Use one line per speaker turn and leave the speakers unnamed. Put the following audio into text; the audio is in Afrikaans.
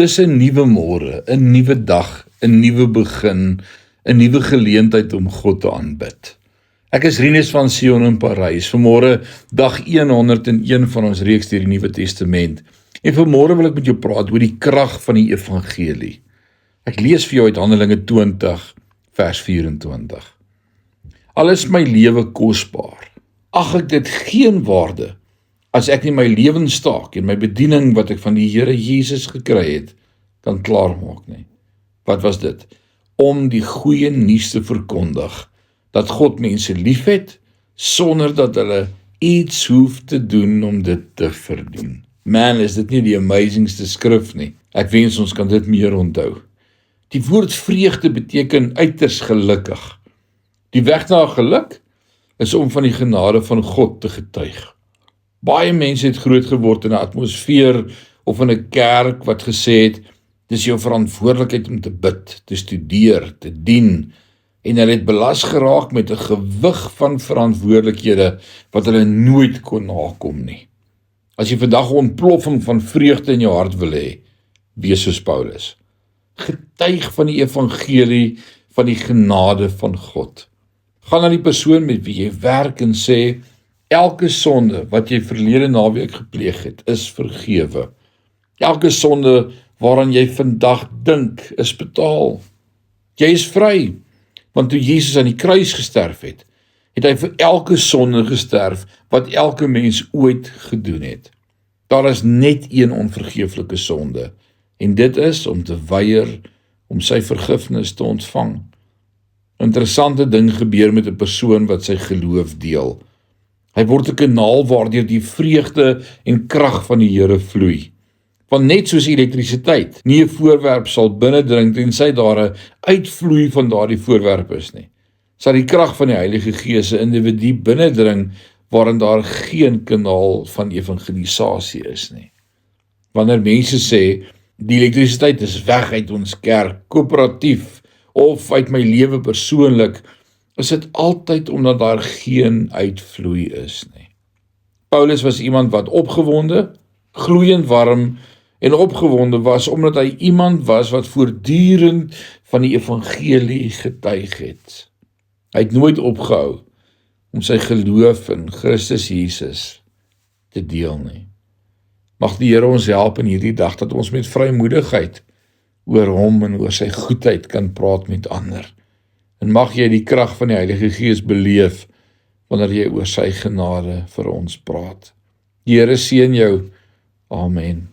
Dis 'n nuwe môre, 'n nuwe dag, 'n nuwe begin, 'n nuwe geleentheid om God te aanbid. Ek is Rinus van Sion in Parys. Vanmôre dag 101 van ons reeks deur die Nuwe Testament. En vanmôre wil ek met jou praat oor die krag van die evangelie. Ek lees vir jou uit Handelinge 20 vers 24. Al is my lewe kosbaar, ag ek dit geen waarde as ek nie my lewenstaak en my bediening wat ek van die Here Jesus gekry het, kan klaarmaak nie. Wat was dit? Om die goeie nuus te verkondig, dat God mense liefhet, sonder dat hulle iets hoef te doen om dit te verdien. Man, is dit nie die amazingste skrif nie? Ek wens ons kan dit meer onthou. Die woord vreugde beteken uiters gelukkig. Die weg na geluk is om van die genade van God te getuig. Baie mense het groot geword in 'n atmosfeer of in 'n kerk wat gesê het, dis jou verantwoordelikheid om te bid, te studeer, te dien, en hulle het belas geraak met 'n gewig van verantwoordelikhede wat hulle nooit kon nakom nie. As jy vandag 'n ontploffing van vreugde in jou hart wil hê, wees soos Paulus. Getuig van die evangelie van die genade van God. Gaan na die persoon met wie jy werk en sê, elke sonde wat jy verlede naweek gepleeg het, is vergewe. Elke sonde waaraan jy vandag dink, is betaal. Jy is vry, want toe Jesus aan die kruis gesterf het, het hy vir elke sonde gesterf wat elke mens ooit gedoen het. Daar is net een onvergeeflike sonde, en dit is om te weier om sy vergifnis te ontvang. Interessante ding gebeur met 'n persoon wat sy geloof deel. Hy word 'n kanaal waardeur die vreugde en krag van die Here vloei. Want net soos elektrisiteit nie 'n voorwerp sal binnendring tensy daar 'n uitvloei van daardie voorwerp is nie, sal die krag van die Heilige Gees 'n individu binnendring waarin daar geen kanaal van evangelisasie is nie. Wanneer mense sê, die elektrisiteit is weg uit ons kerk, koöperatief of uit my lewe persoonlik, is dit altyd omdat daar geen uitvloei is nie. Paulus was iemand wat opgewonde, gloeiend warm en opgewonde was, omdat hy iemand was wat voortdurend van die evangelie getuig het. Hy het nooit opgehou om sy geloof in Christus Jesus te deel nie. Mag die Here ons help in hierdie dag, dat ons met vrymoedigheid oor hom en oor sy goedheid kan praat met ander. En mag jy die krag van die Heilige Gees beleef, wanneer jy oor sy genade vir ons praat. Die Here seën jou. Amen.